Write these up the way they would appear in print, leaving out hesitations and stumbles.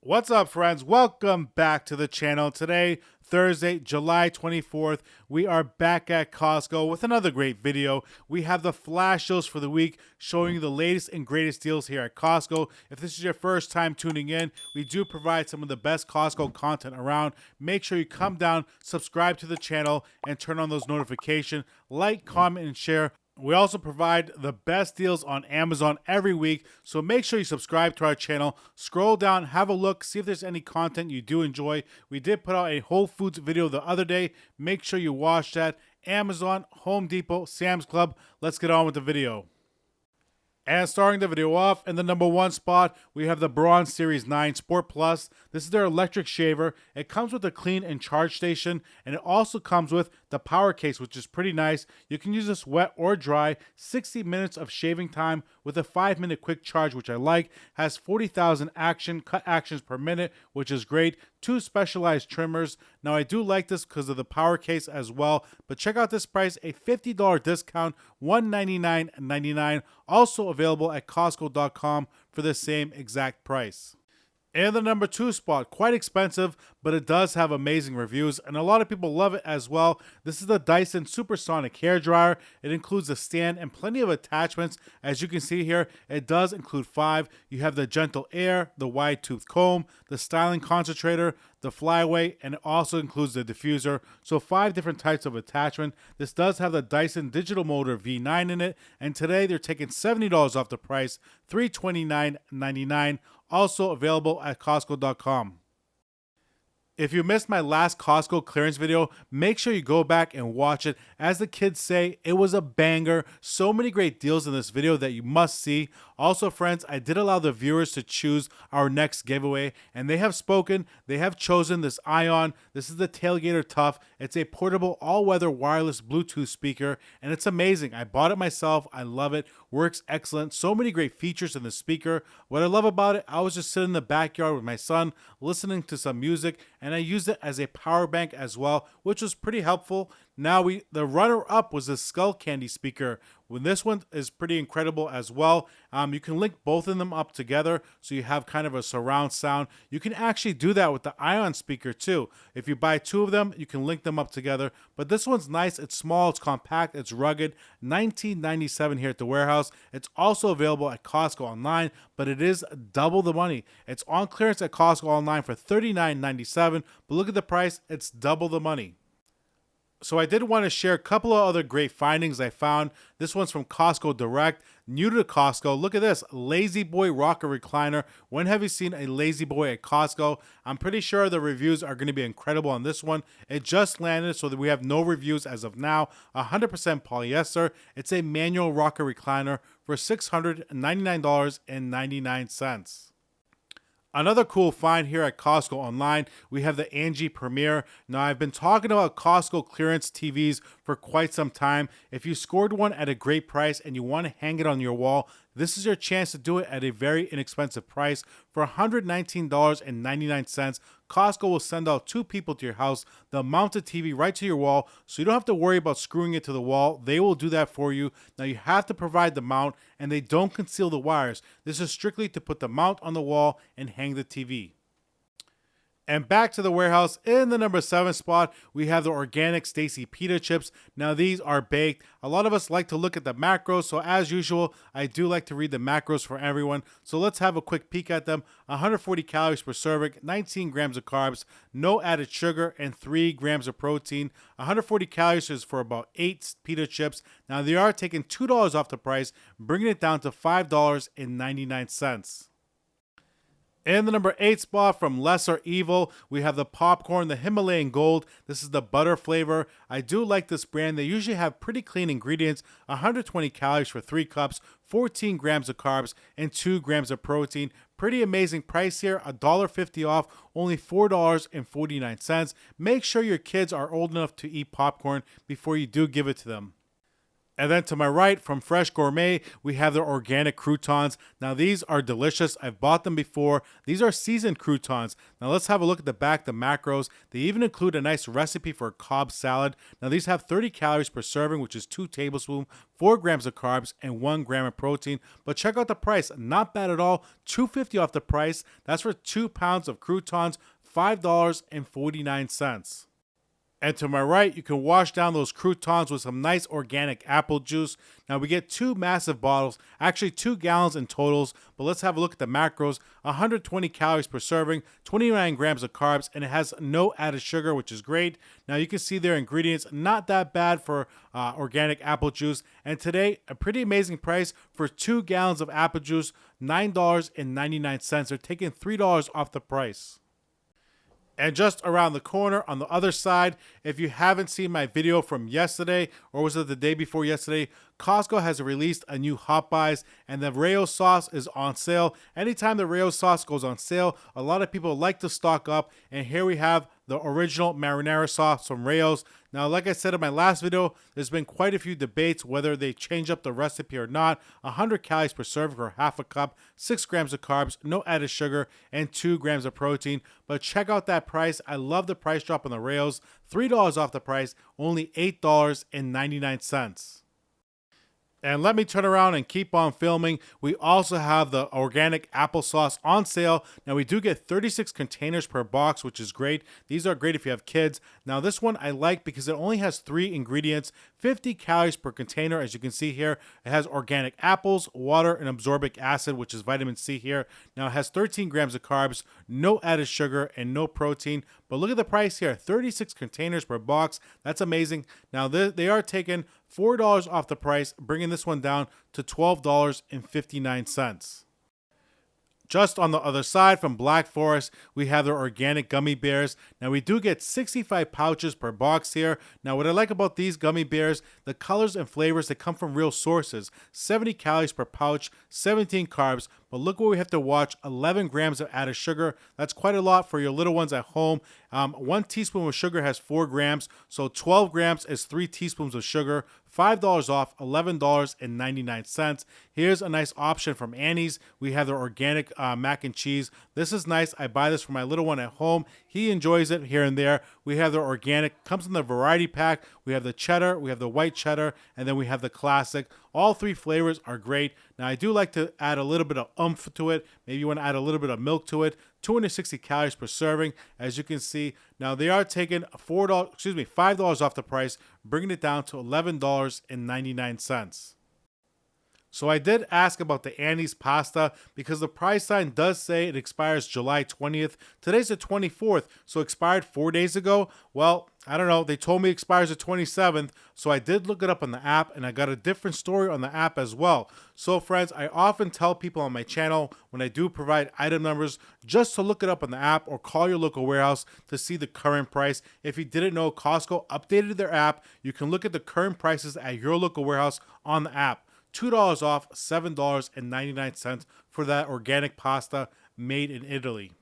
What's up, friends? Welcome back to the channel. Today, Thursday, July 24th, we are back at Costco with another great video. We have the flash deals for the week showing you the latest and greatest deals here at Costco. If this is your first time tuning in, we do provide some of the best Costco content around. Make sure you come down, subscribe to the channel, and turn on those notifications. Like, comment, and share. We also provide the best deals on Amazon every week, so make sure you subscribe to our channel. Scroll down, have a look, see if there's any content you do enjoy. We did put out a Whole Foods video the other day. Make sure you watch that. Amazon, Home Depot, Sam's Club. Let's get on with the video. And starting the video off, in the number one spot, we have the Braun Series 9 Sport Plus. This is their electric shaver. It comes with a clean and charge station, and it also comes with the power case, which is pretty nice. You can use this wet or dry. 60 minutes of shaving time with a 5-minute quick charge, which I like. Has 40,000 cut actions per minute, which is great. 2 specialized trimmers. Now, I do like this because of the power case as well, but check out this price, a $50 discount, $199.99. Also available at Costco.com for the same exact price. And the number 2 spot, quite expensive, but it does have amazing reviews, and a lot of people love it as well. This is the Dyson Supersonic Hair Dryer. It includes a stand and plenty of attachments. As you can see here, it does include 5. You have the gentle air, the wide tooth comb, the styling concentrator, the flyaway, and it also includes the diffuser. So 5 different types of attachment. This does have the Dyson Digital Motor V9 in it, and today they're taking $70 off the price, $329.99. Also available at Costco.com. If you missed my last Costco clearance video, make sure you go back and watch it. As the kids say, it was a banger. So many great deals in this video that you must see. Also, friends, I did allow the viewers to choose our next giveaway, and they have spoken. They have chosen this Ion. This is the Tailgater Tough. It's a portable all-weather wireless Bluetooth speaker, and it's amazing. I bought it myself. I love it. Works excellent. So many great features in the speaker. What I love about it, I was just sitting in the backyard with my son, listening to some music, and I used it as a power bank as well, which was pretty helpful. Now the runner-up was the Skull Candy speaker. When this one is pretty incredible as well. You can link both of them up together so you have kind of a surround sound. You can actually do that with the Ion speaker too. If you buy 2 of them, you can link them up together. But this one's nice. It's small. It's compact. It's rugged. $19.97 here at the warehouse. It's also available at Costco online, but it is double the money. It's on clearance at Costco online for $39.97. But look at the price. It's double the money. So I did want to share a couple of other great findings I found. This one's from Costco Direct. New to Costco, look at this, Lazy Boy Rocker Recliner. When have you seen a Lazy Boy at Costco? I'm pretty sure the reviews are going to be incredible on this one. It just landed, so that we have no reviews as of now. 100% polyester. It's a manual rocker recliner for $699.99. Another cool find here at Costco online, we have the Angie Premier. Now, I've been talking about Costco clearance TVs for quite some time. If you scored one at a great price and you want to hang it on your wall, this is your chance to do it at a very inexpensive price. For $119.99, Costco will send out 2 people to your house. They'll mount the TV right to your wall, so you don't have to worry about screwing it to the wall. They will do that for you. Now, you have to provide the mount, and they don't conceal the wires. This is strictly to put the mount on the wall and hang the TV. And back to the warehouse, in the number 7 spot, we have the organic Stacy pita chips. Now, these are baked. A lot of us like to look at the macros, so as usual, I do like to read the macros for everyone. So let's have a quick peek at them. 140 calories per serving, 19 grams of carbs, no added sugar, and 3 grams of protein. 140 calories is for about 8 pita chips. Now, they are taking $2 off the price, bringing it down to $5.99. In the number 8 spot, from Lesser Evil, we have the popcorn, the Himalayan Gold. This is the butter flavor. I do like this brand. They usually have pretty clean ingredients. 120 calories for 3 cups, 14 grams of carbs, and 2 grams of protein. Pretty amazing price here, $1.50 off, only $4.49. Make sure your kids are old enough to eat popcorn before you do give it to them. And then to my right, from Fresh Gourmet, we have their organic croutons. Now, these are delicious. I've bought them before. These are seasoned croutons. Now, let's have a look at the back, the macros. They even include a nice recipe for a Cobb salad. Now, these have 30 calories per serving, which is 2 tablespoons, 4 grams of carbs, and 1 gram of protein. But check out the price. Not bad at all. $2.50 off the price. That's for 2 pounds of croutons, $5.49. And to my right, you can wash down those croutons with some nice organic apple juice. Now we get 2 massive bottles, actually 2 gallons in totals, but let's have a look at the macros. 120 calories per serving, 29 grams of carbs, and it has no added sugar, which is great. Now you can see their ingredients, not that bad for organic apple juice. And today, a pretty amazing price for 2 gallons of apple juice, $9.99. They're taking $3 off the price. And just around the corner on the other side, if you haven't seen my video from yesterday, or was it the day before yesterday, Costco has released a new Hot Buys, and the Rayo sauce is on sale. Anytime the Rayo sauce goes on sale, a lot of people like to stock up, and here we have the original marinara sauce from Rayo's. Now, like I said in my last video, there's been quite a few debates whether they change up the recipe or not. 100 calories per serving for half a cup, 6 grams of carbs, no added sugar, and 2 grams of protein. But check out that price. I love the price drop on the Rayo's. $3 off the price, only $8.99. And let me turn around and keep on filming. We also have the organic applesauce on sale. Now, we do get 36 containers per box, which is great. These are great if you have kids. Now, this one I like because it only has 3 ingredients, 50 calories per container. As you can see here, it has organic apples, water, and absorbic acid, which is vitamin C here. Now, it has 13 grams of carbs, no added sugar, and no protein. But look at the price here, 36 containers per box. That's amazing. Now, they are taking $4 off the price, bringing this one down to $12.59. Just on the other side from Black Forest, we have their organic gummy bears. Now, we do get 65 pouches per box here. Now, what I like about these gummy bears, the colors and flavors, they come from real sources. 70 calories per pouch, 17 carbs. But look what we have to watch, 11 grams of added sugar. That's quite a lot for your little ones at home. 1 teaspoon of sugar has 4 grams, so 12 grams is 3 teaspoons of sugar. $5 off, $11.99. Here's a nice option from Annie's. We have their organic mac and cheese. This is nice. I buy this for my little one at home. He enjoys it here and there. We have their organic, comes in the variety pack. We have the cheddar, we have the white cheddar, and then we have the classic. All 3 flavors are great. Now, I do like to add a little bit of oomph to it. Maybe you want to add a little bit of milk to it. 260 calories per serving, as you can see. Now, they are taking $5 off the price, bringing it down to $11.99. So I did ask about the Annie's pasta because the price sign does say it expires July 20th. Today's the 24th, so expired 4 days ago. Well, I don't know. They told me it expires the 27th, so I did look it up on the app, and I got a different story on the app as well. So friends, I often tell people on my channel when I do provide item numbers just to look it up on the app or call your local warehouse to see the current price. If you didn't know, Costco updated their app. You can look at the current prices at your local warehouse on the app. $2 off, $7.99 for that organic pasta made in Italy.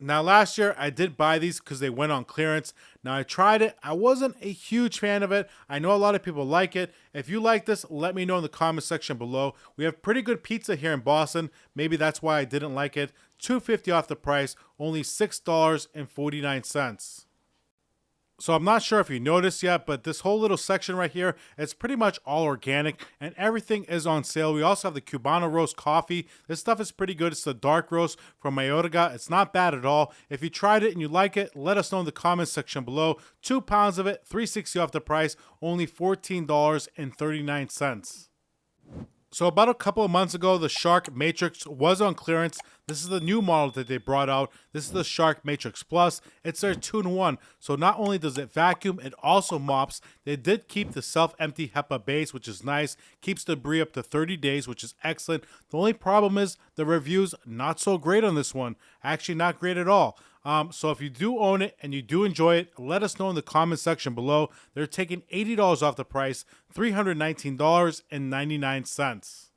Now, last year, I did buy these because they went on clearance. Now, I tried it. I wasn't a huge fan of it. I know a lot of people like it. If you like this, let me know in the comment section below. We have pretty good pizza here in Boston. Maybe that's why I didn't like it. $2.50 off the price, only $6.49. So I'm not sure if you noticed yet, but this whole little section right here, it's pretty much all organic and everything is on sale. We also have the Cubano roast coffee. This stuff is pretty good. It's the dark roast from Mayorga. It's not bad at all. If you tried it and you like it, let us know in the comments section below. 2 pounds of it, $3.60 off the price, only $14.39. So about a couple of months ago, the Shark Matrix was on clearance. This is the new model that they brought out. This is the Shark Matrix Plus. It's their 2-in-1. So not only does it vacuum, it also mops. They did keep the self-empty HEPA base, which is nice. Keeps debris up to 30 days, which is excellent. The only problem is the reviews not so great on this one. Actually, not great at all. So if you do own it and you do enjoy it, let us know in the comment section below. They're taking $80 off the price, $319.99.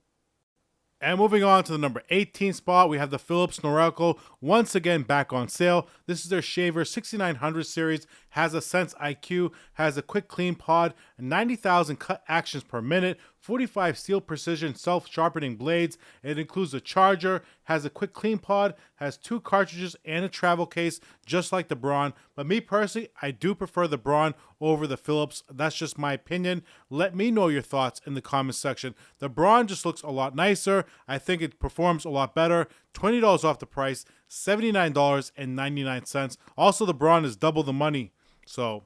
And moving on to the number 18 spot, we have the Philips Norelco once again back on sale. This is their shaver 6900 series, has a Sense IQ, has a quick clean pod, 90,000 cut actions per minute, 45 steel precision self-sharpening blades. It includes a charger, has a quick clean pod, has 2 cartridges and a travel case, just like the Braun. But me personally, I do prefer the Braun over the Philips. That's just my opinion. Let me know your thoughts in the comment section. The Braun just looks a lot nicer. I think it performs a lot better. $20 off the price, $79.99. Also, the Braun is double the money. So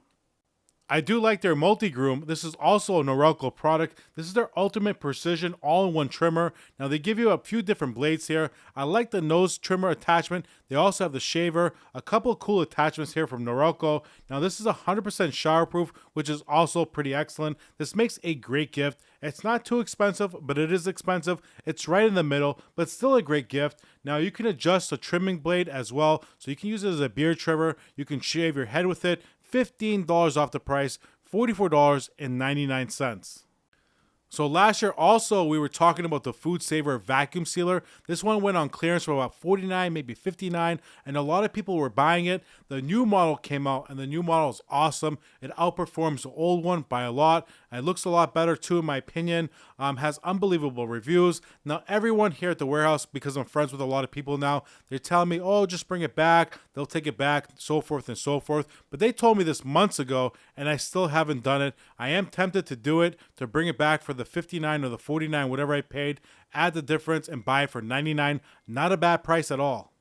I do like their multi-groom. This is also a Norelco product. This is their ultimate precision all-in-one trimmer. Now they give you a few different blades here. I like the nose trimmer attachment. They also have the shaver. A couple of cool attachments here from Norelco. Now this is 100% showerproof, which is also pretty excellent. This makes a great gift. It's not too expensive, but it is expensive. It's right in the middle, but still a great gift. Now you can adjust the trimming blade as well. So you can use it as a beard trimmer. You can shave your head with it. $15 off the price, $44.99. So last year also we were talking about the Food Saver vacuum sealer. This one went on clearance for about $49, maybe $59, and a lot of people were buying it. The new model came out and the new model is awesome. It outperforms the old one by a lot. It looks a lot better too in my opinion. Has unbelievable reviews. Now everyone here at the warehouse, because I'm friends with a lot of people now, they're telling me, oh, just bring it back. They'll take it back, so forth and so forth. But they told me this months ago and I still haven't done it. I am tempted to do it, to bring it back for the $59 or the $49, whatever I paid, add the difference and buy it for $99. Not a bad price at all.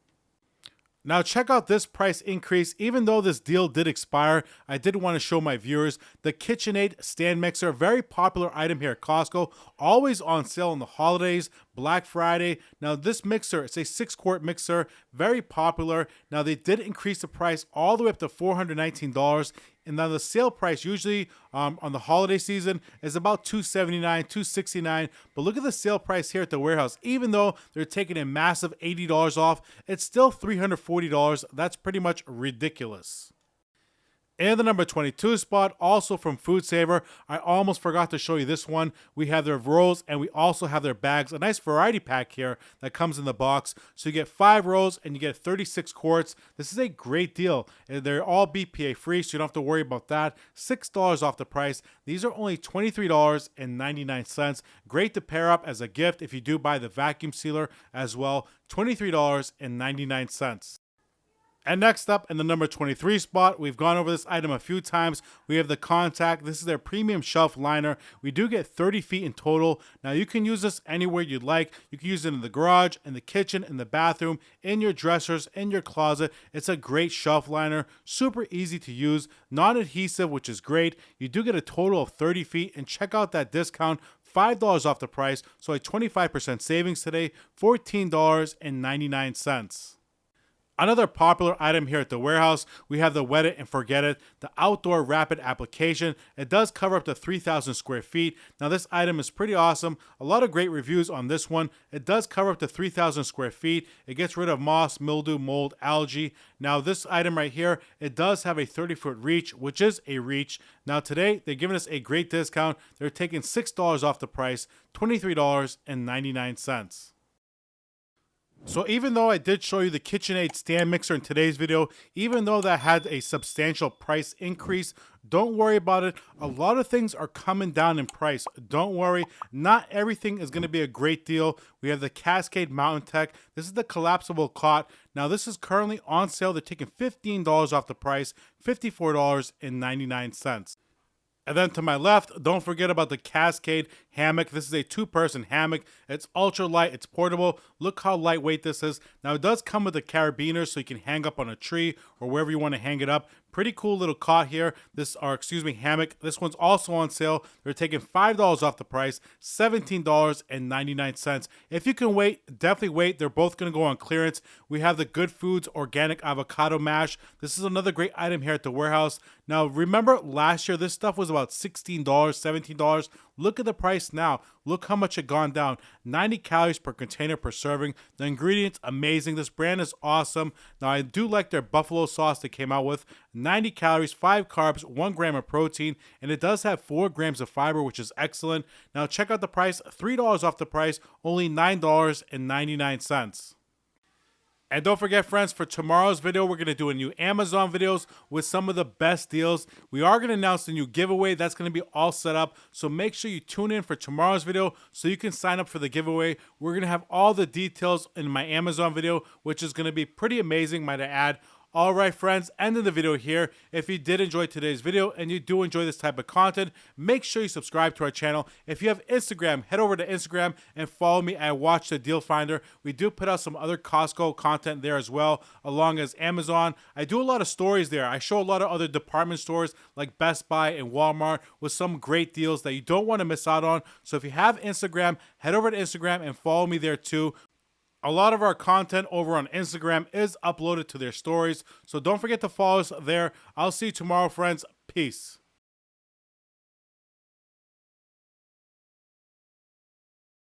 Now check out this price increase. Even though this deal did expire, I did want to show my viewers the KitchenAid stand mixer, very popular item here at Costco, always on sale on the holidays, Black Friday. Now this mixer, it's a 6-quart mixer, very popular. Now they did increase the price all the way up to $419. And now the sale price usually on the holiday season is about $279, $269. But look at the sale price here at the warehouse. Even though they're taking a massive $80 off, it's still $340. That's pretty much ridiculous. And the number 22 spot, also from Food Saver. I almost forgot to show you this one. We have their rolls and we also have their bags. A nice variety pack here that comes in the box. So you get 5 rolls and you get 36 quarts. This is a great deal. They're all BPA free, so you don't have to worry about that. $6 off the price. These are only $23.99. Great to pair up as a gift if you do buy the vacuum sealer as well. $23.99. And next up in the number 23 spot, we've gone over this item a few times. We have the Contact. This is their premium shelf liner. We do get 30 feet in total. Now you can use this anywhere you'd like. You can use it in the garage, in the kitchen, in the bathroom, in your dressers, in your closet. It's a great shelf liner, super easy to use, non-adhesive, which is great. You do get a total of 30 feet and check out that discount. $5 off the price, so a 25% savings today, $14.99. Another popular item here at the warehouse, we have the Wet It and Forget It, the outdoor rapid application. It does cover up to 3,000 square feet. Now this item is pretty awesome. A lot of great reviews on this one. It does cover up to 3,000 square feet. It gets rid of moss, mildew, mold, algae. Now this item right here, it does have a 30-foot reach, which is a reach. Now today, they're giving us a great discount. They're taking $6 off the price, $23.99. So even though I did show you the KitchenAid stand mixer in today's video, even though that had a substantial price increase, don't worry about it. A lot of things are coming down in price. Don't worry. Not everything is going to be a great deal. We have the Cascade Mountain Tech. This is the collapsible cot. Now this is currently on sale. They're taking $15 off the price, $54.99. And then to my left, don't forget about the Cascade hammock. This is a 2-person hammock. It's ultra light. It's portable. Look how lightweight this is. Now it does come with a carabiner so you can hang up on a tree or wherever you want to hang it up. Pretty cool little cot here. Hammock. This one's also on sale. They're taking $5 off the price, $17.99. If you can wait, definitely wait. They're both going to go on clearance. We have the Good Foods Organic Avocado Mash. This is another great item here at the warehouse. Now, remember last year, this stuff was about about $16, $17. Look at the price now. Look how much it gone down. 90 calories per container per serving. The ingredients, amazing. This brand is awesome. Now, I do like their buffalo sauce they came out with. 90 calories, 5 carbs, 1 gram of protein, and it does have 4 grams of fiber, which is excellent. Now, check out the price. $3 off the price, only $9.99. And don't forget, friends, for tomorrow's video, we're going to do a new Amazon videos with some of the best deals. We are going to announce the new giveaway. That's going to be all set up. So make sure you tune in for tomorrow's video so you can sign up for the giveaway. We're going to have all the details in my Amazon video, which is going to be pretty amazing, might I add. All right, friends, ending the video here. If you did enjoy today's video and you do enjoy this type of content, make sure you subscribe to our channel. If you have Instagram, head over to Instagram and follow me at Watch the Deal Finder. We do put out some other Costco content there as well, along as Amazon. I do a lot of stories there. I show a lot of other department stores like Best Buy and Walmart with some great deals that you don't want to miss out on. So if you have Instagram, head over to Instagram and follow me there too. A lot of our content over on Instagram is uploaded to their stories, so don't forget to follow us there. I'll see you tomorrow, friends. Peace.